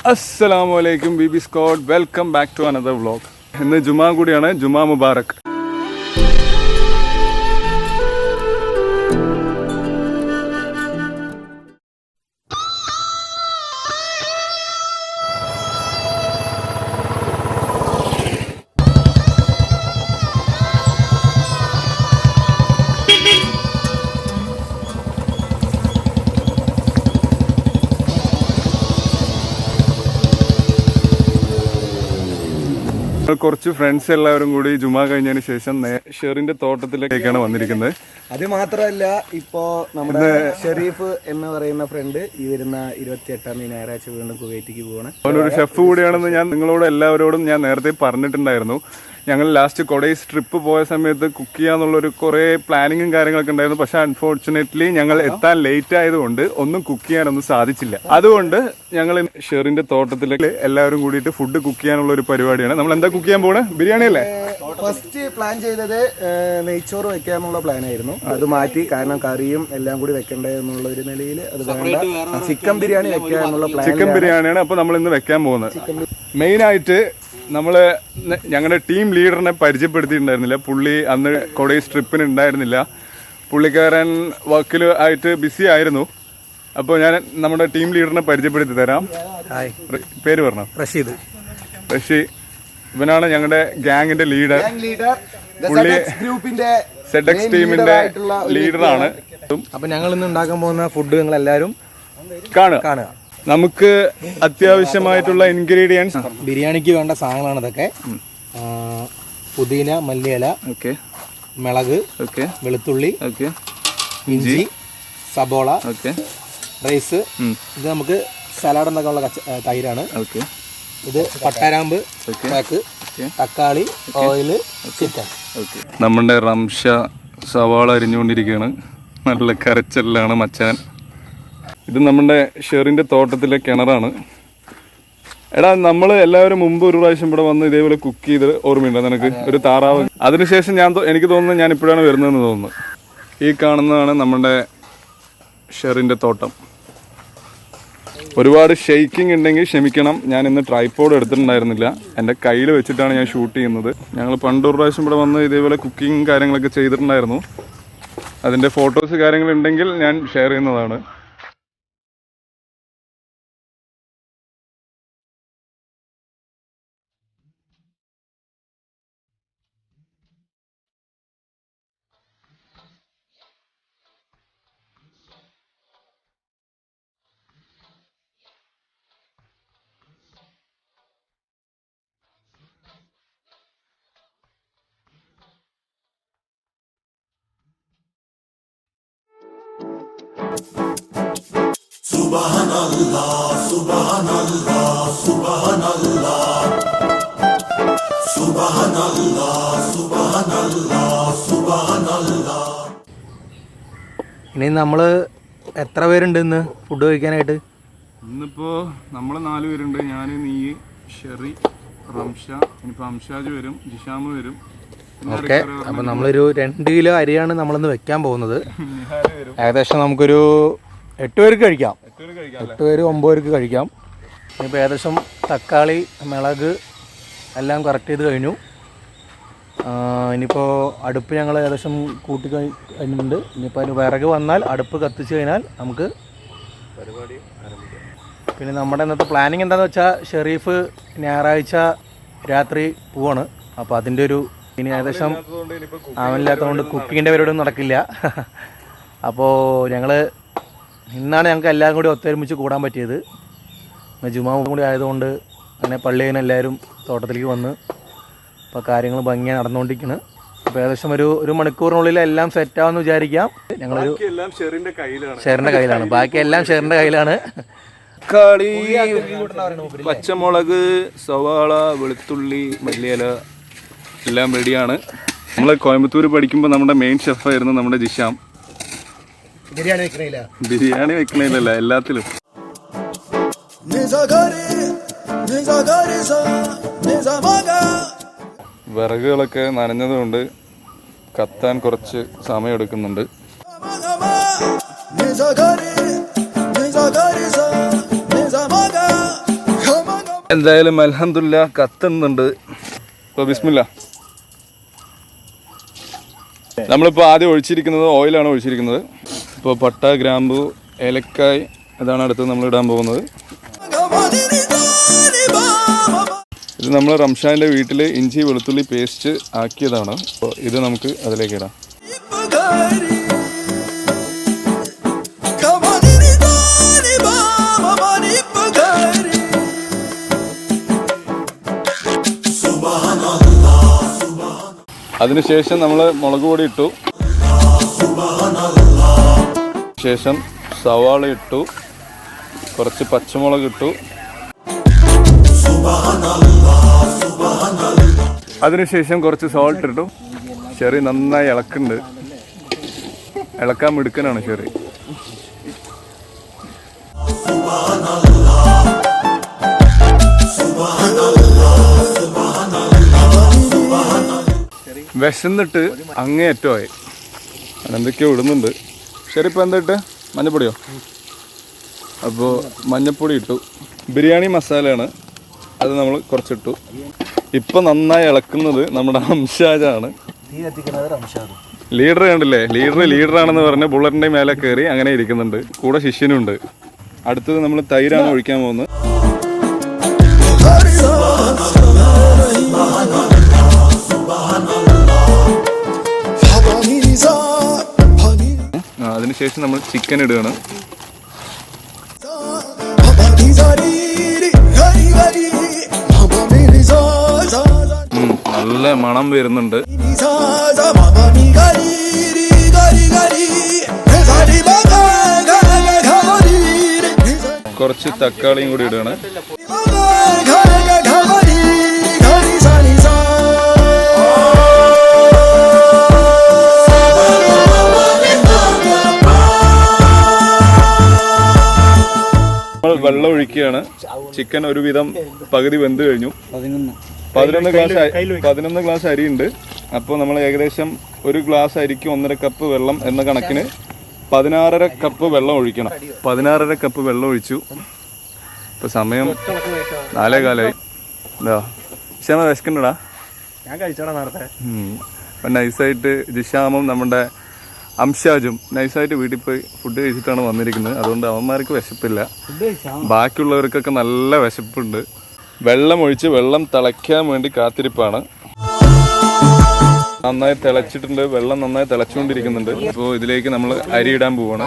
Assalamualaikum BB Squad, welcome back to another vlog. ഇന്ന് ജുമാ കൂടിയാണ്. ജുമാ മുബാറക്. കുറച്ച് ഫ്രണ്ട്സ് എല്ലാവരും കൂടി ജുമാ കഴിഞ്ഞതിന് ശേഷം ഷെറിന്റെ തോട്ടത്തിലേക്കാണ് വന്നിരിക്കുന്നത്. അത് മാത്രമല്ല, ഇപ്പോ നമ്മുടെ ഷെരീഫ് എന്ന് പറയുന്ന ഫ്രണ്ട് ഈ വരുന്ന 28-ാം തീയതി ഞായറാഴ്ച വീണ്ടും കുവൈറ്റിക്ക് പോവാണ്. അവനൊരു ഷെഫ് കൂടിയാണെന്ന് ഞാൻ നിങ്ങളോട് എല്ലാവരോടും ഞാൻ നേരത്തെ പറഞ്ഞിട്ടുണ്ടായിരുന്നു. ഞങ്ങൾ ലാസ്റ്റ് കൊടൈസ് ട്രിപ്പ് പോയ സമയത്ത് കുക്ക് ചെയ്യാന്നുള്ളൊരു കുറേ പ്ലാനിങ്ങും കാര്യങ്ങളൊക്കെ ഉണ്ടായിരുന്നു. പക്ഷെ അൺഫോർച്ചുനേറ്റ്ലി ഞങ്ങൾ എത്താൻ ലേറ്റ് ആയതുകൊണ്ട് ഒന്നും കുക്ക് ചെയ്യാനൊന്നും സാധിച്ചില്ല. അതുകൊണ്ട് ഞങ്ങൾ ഷെറിന്റെ തോട്ടത്തിലേക്ക് എല്ലാവരും കൂടിയിട്ട് ഫുഡ് കുക്ക് ചെയ്യാനുള്ള ഒരു പരിപാടിയാണ്. നമ്മൾ എന്താ കുക്ക് ചെയ്യാൻ പോണേ? ബിരിയാണി അല്ലേ? ഫസ്റ്റ് പ്ലാൻ ചെയ്തത് നെയ്ച്ചോറ് വെക്കാന്നുള്ള പ്ലാൻ ആയിരുന്നു. അത് മാറ്റി, കാരണം കറിയും എല്ലാം കൂടി വെക്കണ്ടേ എന്നുള്ള ഒരു നിലയിൽ അത് വേണ്ട, ചിക്കൻ ബിരിയാണി വെക്കാനുള്ള പ്ലാൻ. ചിക്കൻ ബിരിയാണിയാണ് അപ്പോൾ നമ്മൾ ഇന്ന് വെക്കാൻ പോകുന്നത്. മെയിനായിട്ട് നമ്മള് ഞങ്ങളുടെ ടീം ലീഡറിനെ പരിചയപ്പെടുത്തിയിട്ടുണ്ടായിരുന്നില്ല. പുള്ളി അന്ന് കൊടൈസ് ട്രിപ്പിന് ഉണ്ടായിരുന്നില്ല. പുള്ളിക്കാരൻ വർക്കിൽ ആയിട്ട് ബിസി ആയിരുന്നു. അപ്പോൾ ഞാൻ നമ്മുടെ ടീം ലീഡറിനെ പരിചയപ്പെടുത്തി തരാം. പേര് പറഞ്ഞു. റഷീദ്. ഇവനാണ് ഞങ്ങളുടെ ഗാങ്ങിന്റെ ലീഡർ. പുള്ളി സെഡെക്സ് ടീമിന്റെ ലീഡറാണ്. അപ്പൊ ഞങ്ങൾ ഇന്ന് ഉണ്ടാക്കാൻ പോകുന്ന ഫുഡ് നിങ്ങൾ എല്ലാവരും കാണുക. നമുക്ക് അത്യാവശ്യമായിട്ടുള്ള ഇൻഗ്രീഡിയൻസ്, ബിരിയാണിക്ക് വേണ്ട സാധനങ്ങളാണ് ഇതൊക്കെ. പുതിന, മല്ലിയില, മിളക്, വെളുത്തുള്ളി, ഇഞ്ചി, സബോള, റൈസ്. ഇത് നമുക്ക് സലാഡ് ഉണ്ടാക്കാനുള്ള തൈരാണ്. ഇത് പട്ടാരാമ്പ് പാക്ക്, തക്കാളി, ഓയില്, ചിക്കൻ. നമ്മുടെ റംഷ സവാള അരിഞ്ഞുകൊണ്ടിരിക്കുകയാണ്. നല്ല കരച്ചെല്ലാണ് മച്ചാൻ. ഇത് നമ്മുടെ ഷെറിന്റെ തോട്ടത്തിലെ കിണറാണ്. എടാ, നമ്മൾ എല്ലാവരും മുമ്പ് ഒരു പ്രാവശ്യം ഇവിടെ വന്ന് ഇതേപോലെ കുക്ക് ചെയ്ത് ഓർമ്മയുണ്ടോ നിനക്ക്? ഒരു താറാവ്. അതിനുശേഷം എനിക്ക് തോന്നുന്നു ഞാൻ ഇപ്പോഴാണ് വരുന്നതെന്ന് തോന്നുന്നു. ഈ കാണുന്നതാണ് നമ്മുടെ ഷെറിന്റെ തോട്ടം. ഒരുപാട് ഷെയ്ക്കിംഗ് ഉണ്ടെങ്കിൽ ക്ഷമിക്കണം. ഞാൻ ഇന്ന് ട്രൈപോഡ് എടുത്തിട്ടുണ്ടായിരുന്നില്ല. എൻ്റെ കയ്യിൽ വെച്ചിട്ടാണ് ഞാൻ ഷൂട്ട് ചെയ്യുന്നത്. ഞങ്ങൾ പണ്ടൊരു പ്രാവശ്യം ഇവിടെ വന്ന് ഇതേപോലെ കുക്കിംഗ് കാര്യങ്ങളൊക്കെ ചെയ്തിട്ടുണ്ടായിരുന്നു. അതിൻ്റെ ഫോട്ടോസ് കാര്യങ്ങളുണ്ടെങ്കിൽ ഞാൻ ഷെയർ ചെയ്യുന്നതാണ്. Subhanallah, Subhanallah, Subhanallah, Subhanallah, Subhanallah, Subhanallah. ഇനി നമ്മള് എത്ര പേരുണ്ട് ഇന്ന് ഫുഡ് കഴിക്കാനായിട്ട്? ഇന്നിപ്പോ നമ്മള് 4 പേരുണ്ട്. ഞാൻ, നീ, ഷെറി, റംഷ, ഇനിയിപ്പോ അംഷാജ് വരും, ജിഷാമ് വരും. ഓക്കെ, അപ്പൊ നമ്മളൊരു 2 കിലോ അരിയാണ് നമ്മളിന്ന് വെക്കാൻ പോകുന്നത്. ഏകദേശം നമുക്കൊരു 8 പേർക്ക് കഴിക്കാം. 8 പേര് 9 പേർക്ക് കഴിക്കാം. ഇനിയിപ്പോൾ ഏകദേശം തക്കാളി, മിളക് എല്ലാം കറക്റ്റ് ചെയ്ത് കഴിഞ്ഞു. ഇനിയിപ്പോൾ അടുപ്പ് ഞങ്ങൾ ഏകദേശം കൂട്ടി കഴിഞ്ഞിട്ടുണ്ട്. ഇനിയിപ്പോൾ അതിന് വിറക് വന്നാൽ അടുപ്പ് കത്തിച്ച് കഴിഞ്ഞാൽ നമുക്ക് പരിപാടി ആരംഭിക്കാം. പിന്നെ നമ്മുടെ ഇന്നത്തെ പ്ലാനിങ് എന്താണെന്ന് വെച്ചാൽ, ഷെരീഫ് ഞായറാഴ്ച രാത്രി പോവാണ്. അപ്പോൾ അതിൻ്റെ ഒരു ഇനി ഏകദേശം അവനില്ലാത്തതുകൊണ്ട് കുക്കിങ്ങിൻ്റെ പരിപാടിയൊന്നും നടക്കില്ല. അപ്പോൾ ഇന്നാണ് ഞങ്ങൾക്ക് എല്ലാം കൂടി ഒത്തൊരുമിച്ച് കൂടാൻ പറ്റിയത്. ജുമാ കൂടി ആയതുകൊണ്ട് അങ്ങനെ പള്ളിയിൽ നിന്ന് എല്ലാവരും തോട്ടത്തിലേക്ക് വന്ന് ഇപ്പോൾ കാര്യങ്ങൾ ഭംഗിയായി നടന്നുകൊണ്ടിരിക്കുന്നു. അപ്പോൾ ഏകദേശം ഒരു മണിക്കൂറിനുള്ളിൽ എല്ലാം സെറ്റാവെന്ന് വിചാരിക്കാം. ഞങ്ങളൊരു ഷെറിൻ്റെ കയ്യിലാണ്, ബാക്കി എല്ലാം ഷെറിൻ്റെ കയ്യിലാണ്. തക്കാളി, പച്ചമുളക്, സവാള, വെളുത്തുള്ളി, മല്ലിയില എല്ലാം റെഡിയാണ്. നമ്മൾ കോയമ്പത്തൂർ പഠിക്കുമ്പോൾ നമ്മുടെ മെയിൻ ഷെഫായിരുന്നു നമ്മുടെ ജിഷാം. ബിരിയാണി വെക്കണില്ല, എല്ലാത്തിലും. വിറകുകളൊക്കെ നനഞ്ഞതുകൊണ്ട് കത്താൻ കുറച്ച് സമയം എടുക്കുന്നുണ്ട്. എന്തായാലും അൽഹംദുലില്ലാ കത്തുന്നുണ്ട്. ഇപ്പോൾ ബിസ്മില്ലാ. നമ്മളിപ്പോൾ ആദ്യം ഒഴിച്ചിരിക്കുന്നത് ഓയിലാണ് ഒഴിച്ചിരിക്കുന്നത്. ഇപ്പോൾ പട്ട, ഗ്രാമ്പു, ഏലക്കായ് ഇതാണ് അടുത്ത് നമ്മൾ ഇടാൻ പോകുന്നത്. ഇത് നമ്മൾ റംഷാൻ്റെ വീട്ടിൽ ഇഞ്ചി വെളുത്തുള്ളി പേസ്റ്റ് ആക്കിയതാണ്. അപ്പോൾ ഇത് നമുക്ക് അതിലേക്ക് ഇടാം. അതിനുശേഷം നമ്മൾ മുളക് പൊടി ഇട്ടു, ശേഷം സവാള ഇട്ടു, കുറച്ച് പച്ചമുളക് ഇട്ടു, അതിനുശേഷം കുറച്ച് സോൾട്ട് ഇട്ടു. ചെറി നന്നായി ഇളക്കുന്നുണ്ട്, ഇളക്കാൻ മിടുക്കനാണ് ചെറി. വിശന്നിട്ട് അങ്ങേയറ്റമായി, എന്തൊക്കെയോ ഇടുന്നുണ്ട്. ശരി, ഇപ്പോൾ എന്താ ഇട്ട്? മഞ്ഞപ്പൊടിയോ? അപ്പോൾ മഞ്ഞപ്പൊടി ഇട്ടു. ബിരിയാണി മസാലയാണ്, അത് നമ്മൾ കുറച്ചിട്ടു. ഇപ്പം നന്നായി ഇളക്കുന്നത് നമ്മുടെ അംഷാജാണ്. ലീഡർ കണ്ടില്ലേ? ലീഡറാണെന്ന് പറഞ്ഞ് ബുള്ളറ്റിൻ്റെ മേലെ കയറി അങ്ങനെ ഇരിക്കുന്നുണ്ട്. കൂടെ ശിഷ്യനുണ്ട്. അടുത്തത് നമ്മൾ തൈരാണ് ഒഴിക്കാൻ പോകുന്നത്. അതിനുശേഷം നമ്മൾ ചിക്കൻ ഇടുകയാണ്. നല്ല മണം വരുന്നുണ്ട്. കുറച്ച് തക്കാളിയും കൂടി ഇടുകയാണ്. വെള്ളം ഒഴിക്കുകയാണ്. ചിക്കൻ ഒരുവിധം പകുതി വെന്ത് കഴിഞ്ഞു. 11 ഗ്ലാസ് അരിയുണ്ട്. അപ്പോൾ നമ്മൾ ഏകദേശം ഒരു ഗ്ലാസ് അരിക്ക് 1.5 കപ്പ് വെള്ളം എന്ന കണക്കിന് 16.5 കപ്പ് വെള്ളം ഒഴിക്കണം. 16.5 കപ്പ് വെള്ളം ഒഴിച്ചു. ഇപ്പോൾ സമയം 4:15. എന്താ ജിഷാമ വിശക്കണ്ടടാ? ഞാൻ കഴിച്ചോടാ നേരത്തെ. അപ്പം നൈസായിട്ട് ജിഷാമും നമ്മുടെ അംഷാജും നൈസായിട്ട് വീട്ടിൽ പോയി ഫുഡ് കഴിച്ചിട്ടാണ് വന്നിരിക്കുന്നത്. അതുകൊണ്ട് അവന്മാർക്ക് വിശപ്പില്ല, ബാക്കിയുള്ളവർക്കൊക്കെ നല്ല വിശപ്പുണ്ട്. വെള്ളം ഒഴിച്ച് വെള്ളം തിളയ്ക്കാൻ വേണ്ടി കാത്തിരിപ്പാണ്. നന്നായി തിളച്ചിട്ടുണ്ട്, വെള്ളം നന്നായി തിളച്ചുകൊണ്ടിരിക്കുന്നുണ്ട്. അപ്പോൾ ഇതിലേക്ക് നമ്മൾ അരി ഇടാൻ പോവാണ്.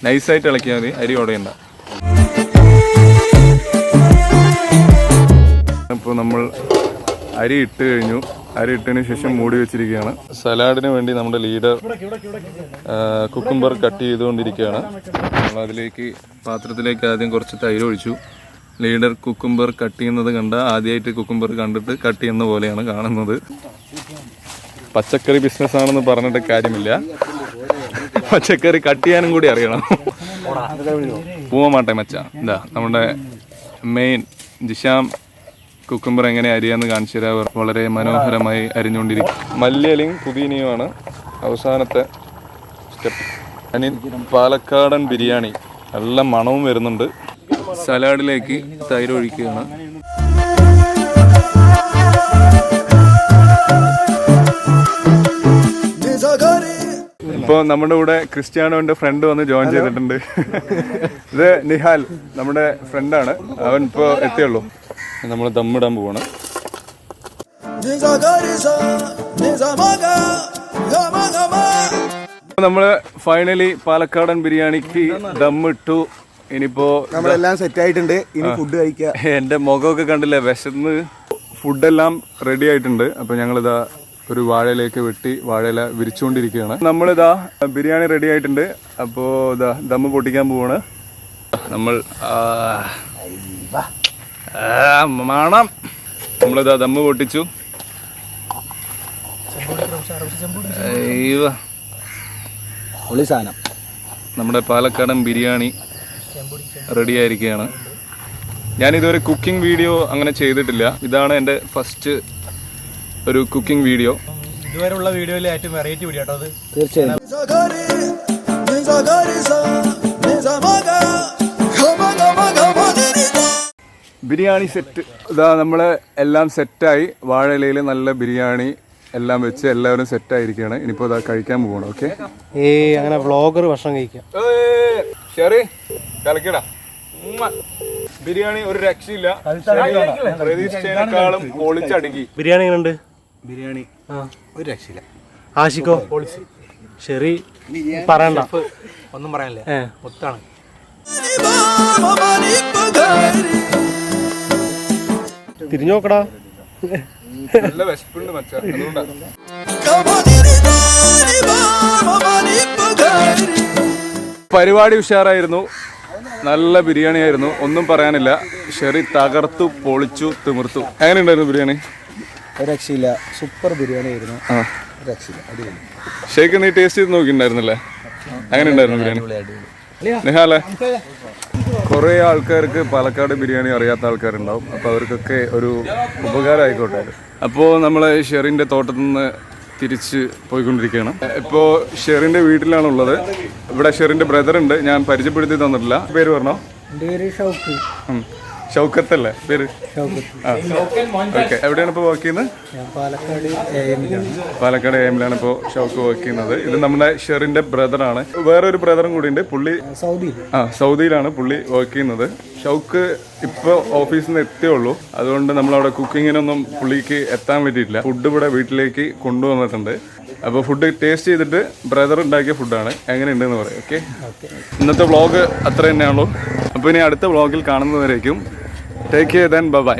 നൈസായിട്ട് ഇളക്കിയാൽ മതി, അരി ഉടയണ്ട. ഇപ്പോൾ നമ്മൾ അരി ഇട്ട് കഴിഞ്ഞു. അരി ഇട്ടതിന് ശേഷം മൂടി വെച്ചിരിക്കുകയാണ്. സലാഡിന് വേണ്ടി നമ്മുടെ ലീഡർ കുക്കുംബർ കട്ട് ചെയ്തുകൊണ്ടിരിക്കുകയാണ്. നമ്മൾ അതിലേക്ക് പാത്രത്തിലേക്ക് ആദ്യം കുറച്ച് തൈര് ഒഴിച്ചു. ലീഡർ കുക്കുംബർ കട്ട് ചെയ്യുന്നത് ആദ്യമായിട്ട് കുക്കുംബർ കണ്ടിട്ട് കട്ട് ചെയ്യുന്ന പോലെയാണ് കാണുന്നത്. പച്ചക്കറി ബിസിനസ് ആണെന്ന് പറഞ്ഞിട്ട് കാര്യമില്ല, പച്ചക്കറി കട്ട് ചെയ്യാനും കൂടി അറിയണം. പൂവമാട്ടെ മച്ച. എന്താ നമ്മുടെ മെയിൻ ജിഷാം കുക്കുംബർ എങ്ങനെ അരിയാന്ന് കാണിച്ചു തരാം. വളരെ മനോഹരമായി അരിഞ്ഞുകൊണ്ടിരിക്കും. മല്ലിയിലയും പുതിനയുമാണ് അവസാനത്തെ സ്റ്റെപ്പ്. ഇനി പാലക്കാടൻ ബിരിയാണി, നല്ല മണവും വരുന്നുണ്ട്. സലാഡിലേക്ക് തൈര് ഒഴിക്കുകയാണ്. ഇപ്പോൾ നമ്മുടെ കൂടെ ക്രിസ്ത്യാനോന്റെ ഫ്രണ്ട് വന്ന് ജോയിൻ ചെയ്തിട്ടുണ്ട്. ഇത് നിഹാൽ, നമ്മുടെ ഫ്രണ്ടാണ്. അവൻ ഇപ്പോൾ എത്തിയുള്ളൂ. നമ്മൾ ദമ്മിടാൻ പോവാണ്. നമ്മള് ഫൈനലി പാലക്കാടൻ ബിരിയാണിക്ക് ദമ്മിട്ടു. ഇനിയിപ്പോ നമ്മളെല്ലാം സെറ്റ് ആയിട്ടുണ്ട്. ഇനി ഫുഡ് കഴിക്കുക. എന്റെ മുഖമൊക്കെ കണ്ടില്ലേ, വിശന്ന്. ഫുഡെല്ലാം റെഡി ആയിട്ടുണ്ട്. അപ്പൊ ഞങ്ങളിതാ ഒരു വാഴയിലേക്ക് വെട്ടി വാഴയില വിരിച്ചുകൊണ്ടിരിക്കുകയാണ്. നമ്മളിതാ ബിരിയാണി റെഡി ആയിട്ടുണ്ട്. അപ്പോൾ ഇതാ ദമ്മ് പൊട്ടിക്കാൻ പോവാണ് നമ്മൾ. മണം. നമ്മളിതാ ദമ്മ് പൊട്ടിച്ചു. നമ്മുടെ പാലക്കാടൻ ബിരിയാണി റെഡി ആയിരിക്കുകയാണ്. ഞാനിതുവരെ കുക്കിംഗ് വീഡിയോ അങ്ങനെ ചെയ്തിട്ടില്ല. ഇതാണ് എൻ്റെ ഫസ്റ്റ് ഒരു കുക്കിംഗ് വീഡിയോ. ഇതുവരെയുള്ള വീഡിയോയിൽ ഏറ്റവും വെറൈറ്റി വീഡിയോ കേട്ടോ അത്. തീർച്ചയായും. ബിരിയാണി സെറ്റ് ഇതാ നമ്മൾ എല്ലാം സെറ്റായി. വാഴയിലയിൽ നല്ല ബിരിയാണി എല്ലാം വെച്ച് എല്ലാവരും സെറ്റായിരിക്കുകയാണ്. ഇനിയിപ്പോൾ ഇതാ കഴിക്കാൻ പോകണം. ഓക്കെ, അങ്ങനെ വ്ളോഗർ ഭക്ഷണം കഴിക്കാം. ശരി, കലക്കിടാ. ബിരിയാണി ഒരു രക്ഷയില്ല. പ്രതീക്ഷിച്ചതിനേക്കാളും പൊളിച്ചടുക്കി. ബിരിയാണി എങ്ങനെയുണ്ട്? ബിരിയാണി ഒരു രക്ഷയില്ല. ആഷിക്കോ? ശരി, പറയണ്ട, ഒന്നും പറയാനില്ല, ഒത്താണ്. തിരിഞ്ഞു നോക്കടാ. നല്ല വിശപ്പുണ്ട് മച്ചാ, അതുകൊണ്ടാണ്. പരിപാടി ഉഷാറായിരുന്നു. നല്ല ബിരിയാണി ആയിരുന്നു, ഒന്നും പറയാനില്ല. ഷെറി തകർത്തു പൊളിച്ചു തിമിർത്തു. എങ്ങനെ ഉണ്ടായിരുന്നു ബിരിയാണി? ഒരു രക്ഷയില്ല, സൂപ്പർ ബിരിയാണി ആയിരുന്നു. രക്ഷയില്ല, അടിപൊളി. ഷേക്ക് നീ ടേസ്റ്റ് ചെയ്ത് നോക്കിയിട്ടുണ്ടായിരുന്നല്ലേ? എങ്ങനെ ഉണ്ടായിരുന്നു ബിരിയാണി? നിഹാലേ, കുറേ ആൾക്കാർക്ക് പാലക്കാട് ബിരിയാണി അറിയാത്ത ആൾക്കാരുണ്ടാവും. അപ്പോൾ അവർക്കൊക്കെ ഒരു ഉപകാരം ആയിക്കോട്ടെ. അപ്പോൾ നമ്മൾ ഷെറിൻ്റെ തോട്ടത്തിൽ നിന്ന് തിരിച്ച് പോയിക്കൊണ്ടിരിക്കുകയാണ്. ഇപ്പോൾ ഷെറിൻ്റെ വീട്ടിലാണുള്ളത്. ഇവിടെ ഷെറിൻ്റെ ബ്രദർ ഉണ്ട്, ഞാൻ പരിചയപ്പെടുത്തി തന്നിട്ടില്ല. പേര് പറഞ്ഞോ? എൻ്റെ പേര് ഷൗക്ക്. ഷൗക്കത്തല്ലേ പേര്? ഓക്കെ, എവിടെയാണ് ഇപ്പോൾ വർക്ക് ചെയ്യുന്നത്? ഞാൻ പാലക്കാട് AM-ലാണ്. പാലക്കാട് AM-ലാണ് ഇപ്പോൾ ഷൗക്ക് വർക്ക് ചെയ്യുന്നത്. ഇത് നമ്മുടെ ഷെറിൻ്റെ ബ്രദറാണ്. വേറൊരു ബ്രദറും കൂടി ഉണ്ട്, പുള്ളി സൗദിയിലാണ് പുള്ളി വർക്ക് ചെയ്യുന്നത്. ഷൗക്ക് ഇപ്പോൾ ഓഫീസിൽ നിന്ന് എത്തിയേ ഉള്ളൂ. അതുകൊണ്ട് നമ്മളവിടെ കുക്കിങ്ങിനൊന്നും പുള്ളിക്ക് എത്താൻ പറ്റിയിട്ടില്ല. ഫുഡ് ഇവിടെ വീട്ടിലേക്ക് കൊണ്ടുവന്നിട്ടുണ്ട്. അപ്പോൾ ഫുഡ് ടേസ്റ്റ് ചെയ്തിട്ട് ബ്രദർ ഉണ്ടാക്കിയ ഫുഡാണ്, എങ്ങനെയുണ്ടെന്ന് പറയാം. ഓക്കെ, ഇന്നത്തെ വ്ളോഗ് അത്ര തന്നെയാണല്ലോ. അപ്പോൾ ഇനി അടുത്ത വ്ളോഗിൽ കാണുന്നവരേക്കും ടേക്ക് കെയർ, ദെൻ ബൈ.